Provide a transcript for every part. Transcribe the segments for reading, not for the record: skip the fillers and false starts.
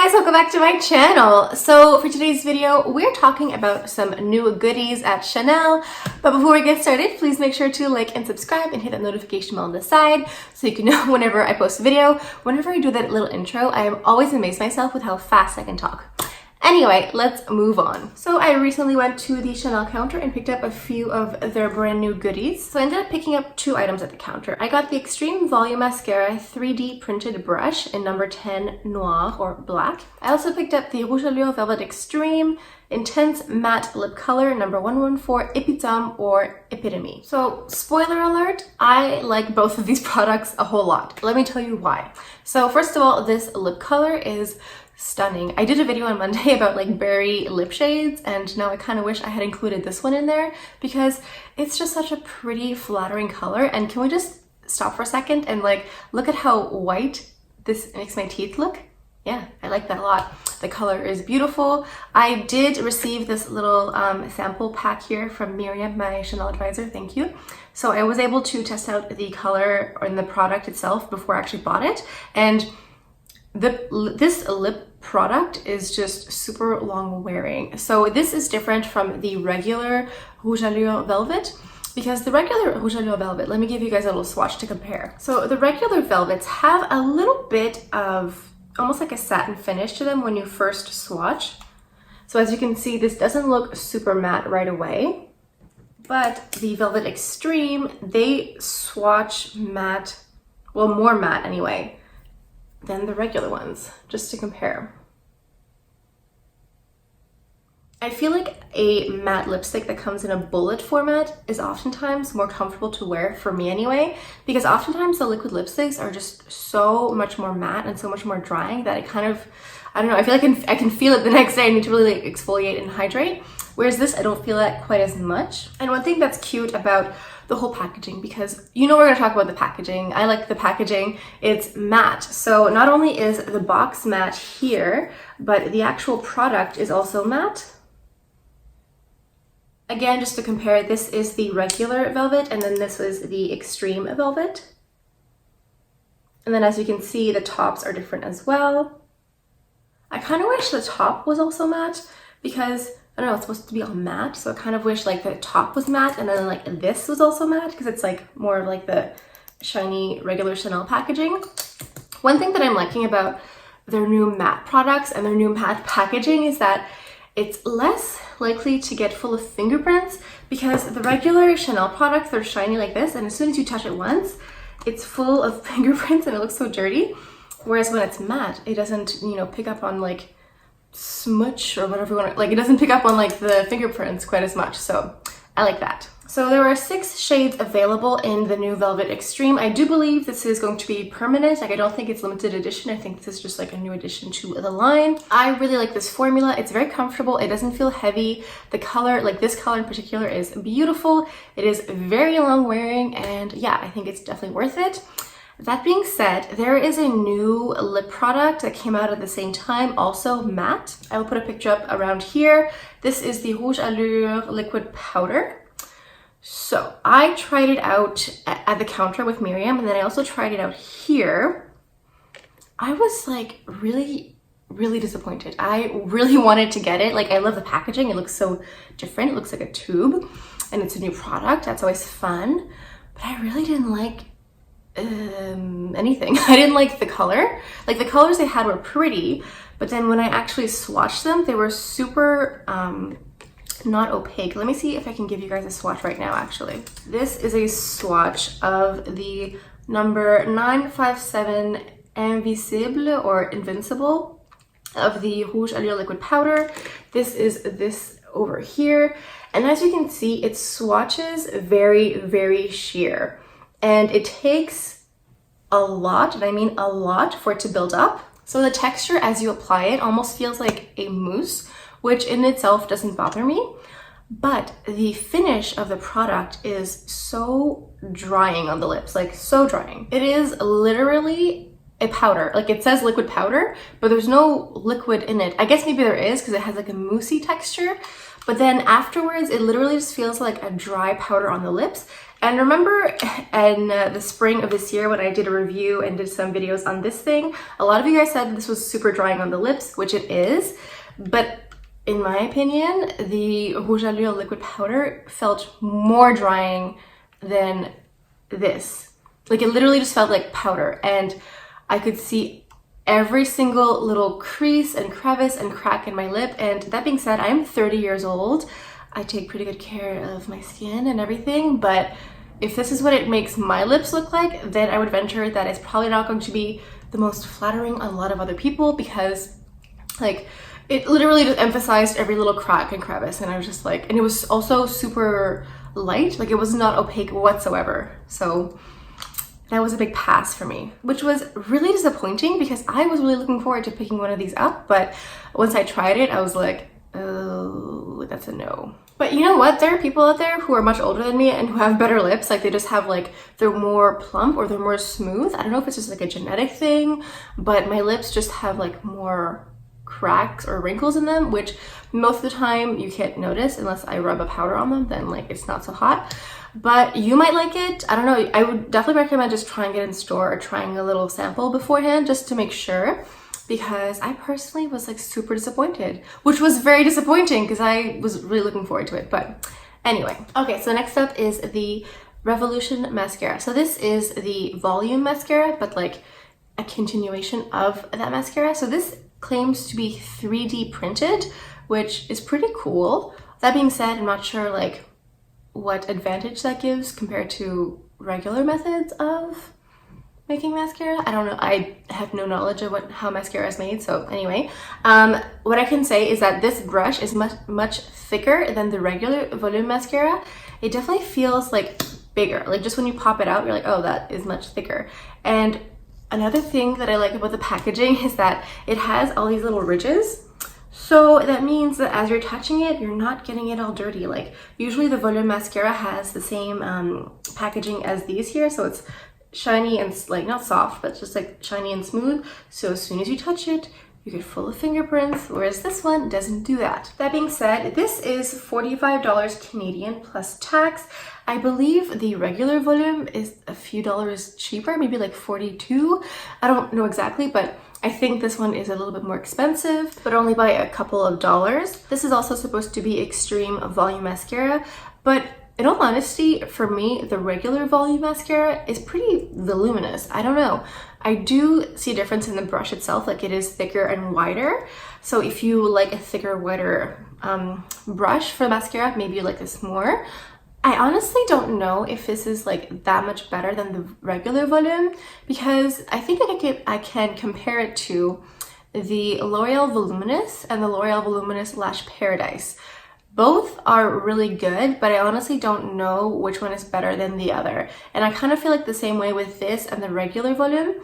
guys, welcome back to my channel. So for today's video, we're talking about some new goodies at Chanel. But before we get started, please make sure to like and subscribe and hit that notification bell on the side so you can know whenever I post a video. Whenever I do that little intro, I am always amazed myself with how fast I can talk. Anyway, let's move on. So I recently went to the Chanel counter and picked up a few of their brand new goodies. So I ended up picking up two items at the counter. I got the Extreme Volume Mascara 3D printed brush in number 10 Noir or black. I also picked up the Rouge Allure Velvet Extreme Intense Matte Lip Color number 114 Épitome or Épitome. So spoiler alert, I like both of these products a whole lot. Let me tell you why. So first of all, this lip color is stunning. I did a video on Monday about like berry lip shades, and now I kind of wish I had included this one in there because it's just such a pretty flattering color. And can we just stop for a second and like look at how white this makes my teeth look? Yeah, I like that a lot. The color is beautiful. I did receive this little sample pack here from Miriam, my Chanel advisor. Thank you. So I was able to test out the color and the product itself before I actually bought it. And this lip product is just super long wearing. So this is different from the regular Rouge Allure Velvet, because the regular Rouge Allure Velvet, let me give you guys a little swatch to compare. So the regular velvets have a little bit of almost like a satin finish to them when you first swatch. So as you can see, this doesn't look super matte right away, but the Velvet Extreme, they swatch matte, well, more matte anyway, than the regular ones, just to compare. I feel like a matte lipstick that comes in a bullet format is oftentimes more comfortable to wear, for me anyway, because oftentimes the liquid lipsticks are just so much more matte and so much more drying that it kind of, I don't know, I feel like I can feel it the next day. I need to really like exfoliate and hydrate. Whereas this, I don't feel that quite as much. And one thing that's cute about the whole packaging, because you know we're going to talk about the packaging. I like the packaging. It's matte. So not only is the box matte here, but the actual product is also matte. Again, just to compare, this is the regular velvet, and then this was the extreme velvet. And then as you can see, the tops are different as well. I kind of wish the top was also matte because, I don't know, it's supposed to be all matte, so I kind of wish like the top was matte and then like this was also matte because it's like more of like the shiny regular Chanel packaging. One thing that I'm liking about their new matte products and their new matte packaging is that it's less likely to get full of fingerprints, because the regular Chanel products, they're shiny like this, and as soon as you touch it once, it's full of fingerprints and it looks so dirty. Whereas when it's matte, it doesn't, you know, pick up on like smudge or whatever you want to, like it doesn't pick up on like the fingerprints quite as much. So I like that. So there are 6 shades available in the new Velvet Extreme. I do believe this is going to be permanent. Like I don't think it's limited edition. I think this is just like a new addition to the line. I really like this formula. It's very comfortable. It doesn't feel heavy. The color, like this color in particular, is beautiful. It is very long wearing, and yeah, I think it's definitely worth it. That being said, there is a new lip product that came out at the same time, also matte. I will put a picture up around here. This is the Rouge Allure Liquid Powder. So I tried it out at the counter with Miriam, and then I also tried it out here. I was like really disappointed. I really wanted to get it. Like I love the packaging. It looks so different. It looks like a tube, and it's a new product. That's always fun. But I really didn't like anything. I didn't like the color. Like the colors they had were pretty, but then when I actually swatched them, they were super not opaque. Let me see if I can give you guys a swatch right now, actually. This is a swatch of the number 957 Invisible or Invincible of the Rouge Allure Liquid Powder. This is this over here. And as you can see, it swatches very sheer. And it takes a lot, and I mean a lot, for it to build up. So the texture as you apply it almost feels like a mousse, which in itself doesn't bother me. But the finish of the product is so drying on the lips, like so drying. It is literally a powder. Like it says liquid powder, but there's no liquid in it. I guess maybe there is because it has like a moussey texture. But then afterwards, it literally just feels like a dry powder on the lips. And remember in the spring of this year when I did a review and did some videos on this thing, a lot of you guys said this was super drying on the lips, which it is. But in my opinion, the Rouge Allure liquid powder felt more drying than this. Like, it literally just felt like powder, and I could see every single little crease and crevice and crack in my lip. And that being said, I'm 30 years old. I take pretty good care of my skin and everything, but if this is what it makes my lips look like, then I would venture that it's probably not going to be the most flattering on a lot of other people, because like, it literally just emphasized every little crack and crevice, and I was just like, and it was also super light, like it was not opaque whatsoever. So that was a big pass for me, which was really disappointing because I was really looking forward to picking one of these up, but once I tried it, I was like, oh, that's a no. But you know what? There are people out there who are much older than me and who have better lips. Like, they just have like, they're more plump or they're more smooth. I don't know if it's just like a genetic thing, but my lips just have like more cracks or wrinkles in them, which most of the time you can't notice unless I rub a powder on them, then like it's not so hot. But you might like it. I don't know. I would definitely recommend just trying it in store or trying a little sample beforehand just to make sure, because I personally was like super disappointed, which was very disappointing because I was really looking forward to it. But anyway, okay, so next up is the Revolution mascara. So this is the volume mascara, but like a continuation of that mascara. So this claims to be 3D printed, which is pretty cool. That being said, I'm not sure like what advantage that gives compared to regular methods of making mascara. I don't know. I have no knowledge of how mascara is made. So anyway, what I can say is that this brush is much thicker than the regular volume mascara. It definitely feels like bigger. Like, just when you pop it out, you're like, oh, that is much thicker. And another thing that I like about the packaging is that it has all these little ridges. So that means that as you're touching it, you're not getting it all dirty. Like, usually the volume mascara has the same packaging as these here. So it's shiny and like not soft, but just like shiny and smooth. So as soon as you touch it, you get full of fingerprints, whereas this one doesn't do that. That being said, this is $45 Canadian plus tax. I believe the regular volume is a few dollars cheaper, maybe like 42. I don't know exactly, but I think this one is a little bit more expensive, but only by a couple of dollars. This is also supposed to be extreme volume mascara, but in all honesty, for me, the regular volume mascara is pretty voluminous. I don't know. I do see a difference in the brush itself, like it is thicker and wider. So if you like a thicker, wider brush for mascara, maybe you like this more. I honestly don't know if this is like that much better than the regular volume, because I think I can compare it to the L'Oreal Voluminous and the L'Oreal Voluminous Lash Paradise. Both are really good, but I honestly don't know which one is better than the other. And I kind of feel like the same way with this and the regular volume.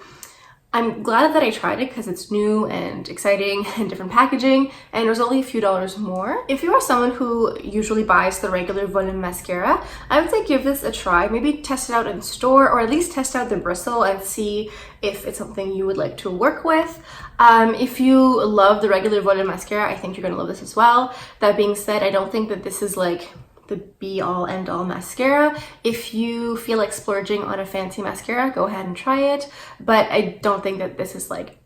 I'm glad that I tried it because it's new and exciting and different packaging, and it was only a few dollars more. If you are someone who usually buys the regular volume mascara, I would say give this a try. Maybe test it out in store, or at least test out the bristle and see if it's something you would like to work with. If you love the regular volume mascara, I think you're gonna love this as well. That being said, I don't think that this is like the be-all end-all mascara. If you feel like splurging on a fancy mascara, go ahead and try it, but I don't think that this is like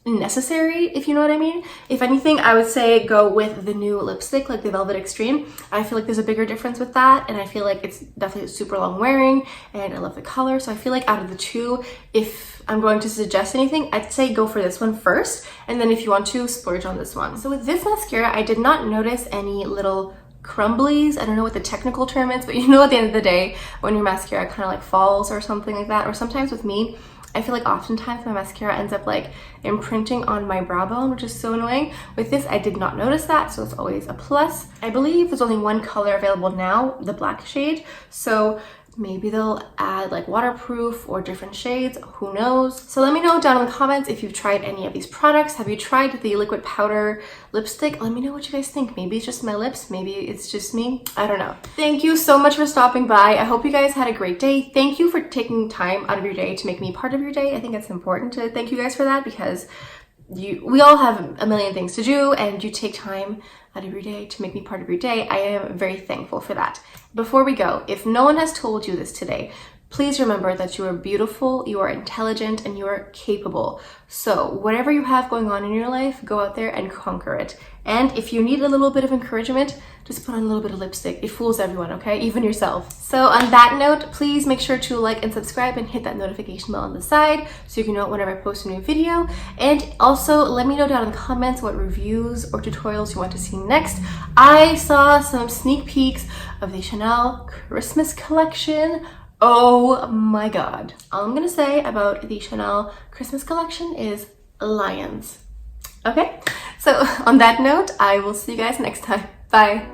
necessary, if you know what I mean. If anything, I would say go with the new lipstick, like the Velvet Extreme. I feel like there's a bigger difference with that, and I feel like it's definitely super long wearing, and I love the color. So I feel like out of the two, if I'm going to suggest anything, I'd say go for this one first, and then if you want to, splurge on this one. So with this mascara, I did not notice any little crumblies. I don't know what the technical term is, but you know, at the end of the day, when your mascara kind of like falls or something like that, or sometimes with me, I feel like oftentimes my mascara ends up like imprinting on my brow bone, which is so annoying. With this, I did not notice that, so it's always a plus. I believe there's only one color available now, the black shade, so maybe they'll add like waterproof or different shades, who knows. So let me know down in the comments if you've tried any of these products. Have you tried the liquid powder lipstick? Let me know what you guys think. Maybe it's just my lips, maybe it's just me, I don't know. Thank you so much for stopping by. I hope you guys had a great day. Thank you for taking time out of your day to make me part of your day. I think it's important to thank you guys for that, because we all have a million things to do, and you take time out of your day to make me part of your day. I am very thankful for that. Before we go, if no one has told you this today, please remember that you are beautiful, you are intelligent, and you are capable. So whatever you have going on in your life, go out there and conquer it. And if you need a little bit of encouragement, just put on a little bit of lipstick. It fools everyone, okay? Even yourself. So on that note, please make sure to like and subscribe and hit that notification bell on the side so you can know whenever I post a new video. And also let me know down in the comments what reviews or tutorials you want to see next. I saw some sneak peeks of the Chanel Christmas collection. Oh my god. All I'm gonna say about the Chanel Christmas collection is lions. Okay? So on that note, I will see you guys next time. Bye.